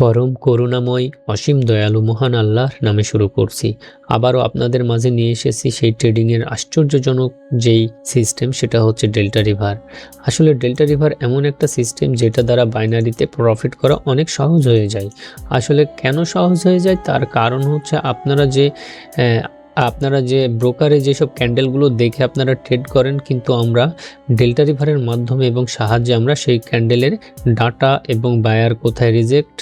পরম করুণাময় অসীম দয়ালু মহান আল্লাহর নামে শুরু করছি। আবারও আপনাদের মাঝে নিয়ে এসেছি সেই ট্রেডিংয়ের আশ্চর্যজনক যেই সিস্টেম, সেটা হচ্ছে ডেল্টা রিভার। আসলে ডেল্টা রিভার এমন একটা সিস্টেম যেটা দ্বারা বাইনারিতে প্রফিট করা অনেক সহজ হয়ে যায়। আসলে কেন সহজ হয়ে যায় তার কারণ হচ্ছে আপনারা যে ব্রোকারে যেসব ক্যান্ডেলগুলো দেখে আপনারা ট্রেড করেন, কিন্তু আমরা ডেল্টা রিভারের মাধ্যমে এবং সাহায্যে আমরা সেই ক্যান্ডেলের ডাটা এবং বায়ার কোথায় রিজেক্ট,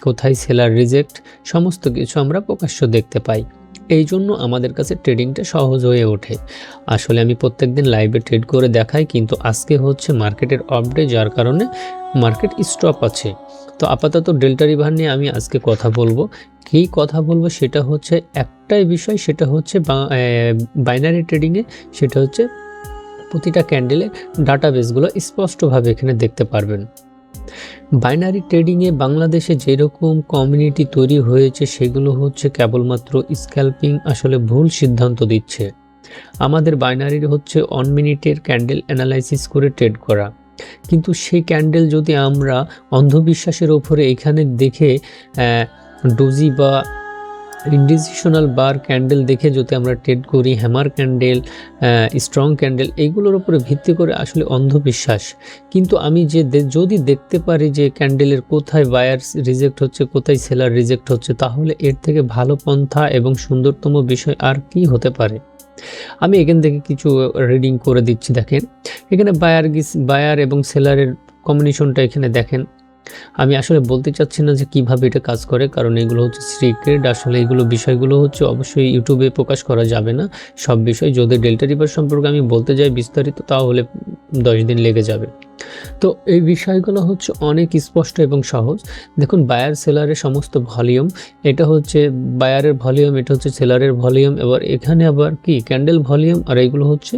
কোথায় সেলার রিজেক্ট, সমস্ত কিছু আমরা প্রকাশ্য দেখতে পাই। এই জন্য আমাদের কাছে ট্রেডিংটা সহজ হয়ে ওঠে। আসলে আমি প্রত্যেকদিন লাইভে ট্রেড করে দেখাই, কিন্তু আজকে হচ্ছে মার্কেটের আপডেট, যার কারণে মার্কেট স্টপ আছে। তো আপাতত ডেল্টা রিভার নিয়ে আমি আজকে কথা বলবো। কী কথা বলবো সেটা হচ্ছে একটাই বিষয়, সেটা হচ্ছে বাইনারি ট্রেডিংয়ে, সেটা হচ্ছে প্রতিটা ক্যান্ডেলের ডাটাবেসগুলো স্পষ্টভাবে এখানে দেখতে পারবেন। বাইনারি ট্রেডিংয়ে বাংলাদেশে যেরকম কমিউনিটি তৈরি হয়েছে, সেগুলো হচ্ছে কেবলমাত্র স্ক্যাল্পিং, আসলে ভুল সিদ্ধান্ত দিচ্ছে। আমাদের বাইনারির হচ্ছে 1 মিনিটের ক্যান্ডেল অ্যানালাইসিস করে ট্রেড করা, কিন্তু সেই ক্যান্ডেল যদি আমরা অন্ধবিশ্বাসের ওপরে এখানে দেখে ডোজি বা ইনডিসিশনাল বার ক্যান্ডেল দেখে যদি আমরা ট্রেড করি, হ্যামার ক্যান্ডেল, স্ট্রং ক্যান্ডেল, এইগুলোর উপরে ভিত্তি করে আসলে অন্ধবিশ্বাস। কিন্তু আমি যদি দেখতে পারি যে ক্যান্ডেলের কোথায় বায়ার রিজেক্ট হচ্ছে, কোথায় সেলার রিজেক্ট হচ্ছে, তাহলে এর থেকে ভালো পন্থা এবং সুন্দরতম বিষয় আর কি হতে পারে। আমি এখান থেকে কিছু রিডিং করে দিচ্ছি। দেখেন এখানে বায়ার এবং সেলারের কম্বিনেশনটা এখানে দেখেন। আমি আসলে বলতে চাচ্ছি না যে কিভাবে এটা কাজ করে, কারণ এগুলো হচ্ছে সিক্রেট। আসলে এগুলো বিষয়গুলো হচ্ছে অবশ্যই ইউটিউবে প্রকাশ করা যাবে না সব বিষয়। যদি ডেল্টা রিভার সম্পর্কে আমি বলতে যাই বিস্তারিত, তাহলে 10 দিন লেগে যাবে। তো এই বিষয়গুলো হচ্ছে অনেক স্পষ্ট এবং সহজ। দেখুন বায়ার সেলারের সমস্ত ভলিউম, এটা হচ্ছে বায়ারের ভলিউম, এটা হচ্ছে সেলারের ভলিউম। এবার এখানে আবার কি ক্যান্ডেল ভলিউম, আর এইগুলো হচ্ছে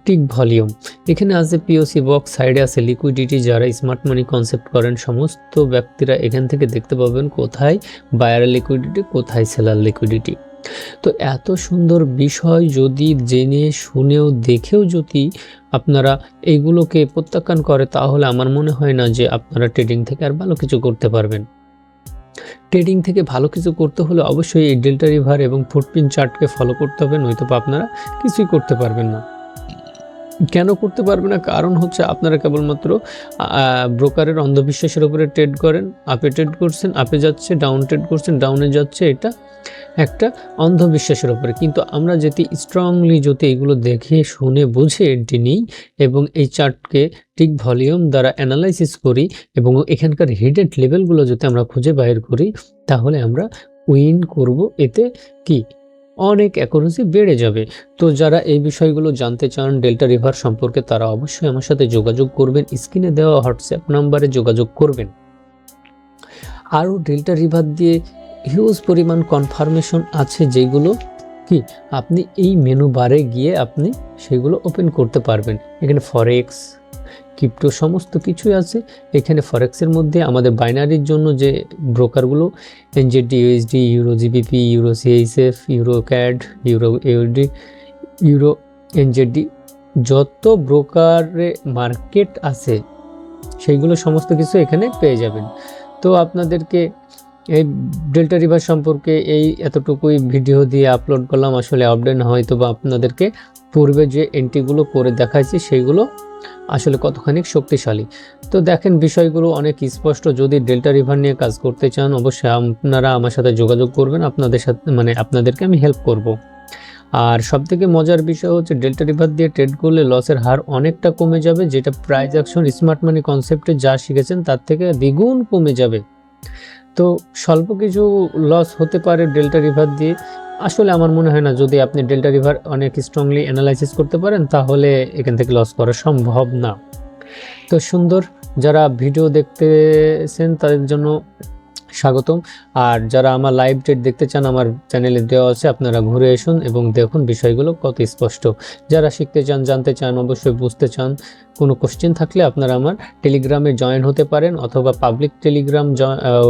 টিক ভলিউম। এখানে আছে পিওসি বক্স, সাইডে আছে লিকুইডিটি। যারা স্মার্ট মানি কনসেপ্ট করেন সমস্ত ব্যক্তিরা এখান থেকে দেখতে পাবেন কোথায় বায়ার লিকুইডিটি, কোথায় সেলার লিকুইডিটি। তো এত সুন্দর বিষয় যদি জেনে শুনেও দেখেও যদি আপনারা এইগুলোকে প্রত্যাখ্যান করে, তাহলে আমার মনে হয় না যে আপনারা ট্রেডিং থেকে আর ভালো কিছু করতে পারবেন। ট্রেডিং থেকে ভালো কিছু করতে হলে অবশ্যই এই ডেল্টা রিভার এবং ফুটপ্রিন্ট চার্টকে ফলো করতে হবে, নয়তো আপনারা কিছুই করতে পারবেন না। কেন করতে পারবে না? কারণ হচ্ছে আপনারা কেবলমাত্র ব্রোকারের অন্ধবিশ্বাসের উপরে ট্রেড করেন। আপে ট্রেড করছেন, আপে যাচ্ছে, ডাউন ট্রেড করছেন, ডাউনে যাচ্ছে। এটা একটা অন্ধবিশ্বাসের উপরে। কিন্তু আমরা যদি স্ট্রংলি যদি এগুলো দেখে শুনে বুঝে এন্ট্রি নিই এবং এই চার্টকে টিক ভলিউম দ্বারা অ্যানালাইসিস করি এবং এখানকার হিডেন লেভেলগুলো যদি আমরা খুঁজে বাইর করি, তাহলে আমরা উইন করব। এতে কি অনেক অ্যাকুরেসি বেড়ে যাবে। তো যারা এই বিষয়গুলো জানতে চান ডেল্টা রিভার সম্পর্কে, তারা অবশ্যই আমার সাথে যোগাযোগ করবেন। স্ক্রিনে দেওয়া হোয়াটসঅ্যাপ নাম্বারে যোগাযোগ করবেন। আরও ডেল্টা রিভার দিয়ে হিউজ পরিমাণ কনফার্মেশন আছে, যেগুলো কি আপনি এই মেনু বারে গিয়ে আপনি সেগুলো ওপেন করতে পারবেন। এখানে ফরেক্স, ক্রিপ্টো সমস্ত কিছুই আছে। এখানে ফরেক্সের মধ্যে আমাদের বাইনারির জন্য যে ব্রোকারগুলো NZD, USD, euro GBP, euro CHF, euro CAD, euro AUD, euro NZD, যত ব্রোকারে মার্কেট আছে সেইগুলো সমস্ত কিছু এখানে পেয়ে যাবেন। তো আপনাদেরকে এই ডেল্টা রিভার সম্পর্কে এই এতটুকুই ভিডিও দিয়ে আপলোড করলাম। আসলে আপডেট হয়তো বা আপনাদেরকে পূর্বে যে এন্ট্রিগুলো করে দেখাইছি সেগুলো আসলে কতখানি শক্তিশালী। তো দেখেন বিষয়গুলো অনেক স্পষ্ট। যদি ডেল্টা রিভার নিয়ে কাজ করতে চান, অবশ্যই আপনারা আমার সাথে যোগাযোগ করবেন। আপনাদেরকে আমি হেল্প করব। আর সবথেকে মজার বিষয় হচ্ছে ডেল্টা রিভার দিয়ে ট্রেড করলে লসের হার অনেকটা কমে যাবে, যেটা প্রাইস অ্যাকশন স্মার্ট মানি কনসেপ্টে যা শিখেছেন তার থেকে দ্বিগুণ কমে যাবে। তো স্বল্প কিছু লস হতে পারে ডেল্টা রিভার দিয়ে। আসলে আমার মনে হয় না, যদি আপনি ডেল্টা রিভার অনেক স্ট্রংলি অ্যানালাইসিস করতে পারেন, তাহলে এখান থেকে লস করা সম্ভব না। তো সুন্দর, যারা ভিডিও দেখতেছেন তাদের জন্য স্বাগতম। আর যারা আমার লাইভ ট্রেড দেখতে চান, আমার চ্যানেলে দেওয়া আছে, আপনারা ঘুরে আসুন এবং দেখুন বিষয়গুলো কত স্পষ্ট। যারা শিখতে চান, জানতে চান, অবশ্যই বুঝতে চান, কোনো কোশ্চেন থাকলে আপনারা আমার টেলিগ্রামে জয়েন হতে পারেন, অথবা পাবলিক টেলিগ্রাম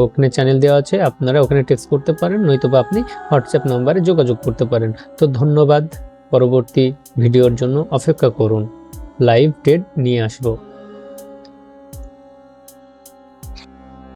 ওখানে চ্যানেল দেওয়া আছে, আপনারা ওখানে টেক্সট করতে পারেন, নয়তোবা আপনি হোয়াটসঅ্যাপ নাম্বারে যোগাযোগ করতে পারেন। তো ধন্যবাদ। পরবর্তী ভিডিওর জন্য অপেক্ষা করুন, লাইভ ট্রেড নিয়ে আসবো।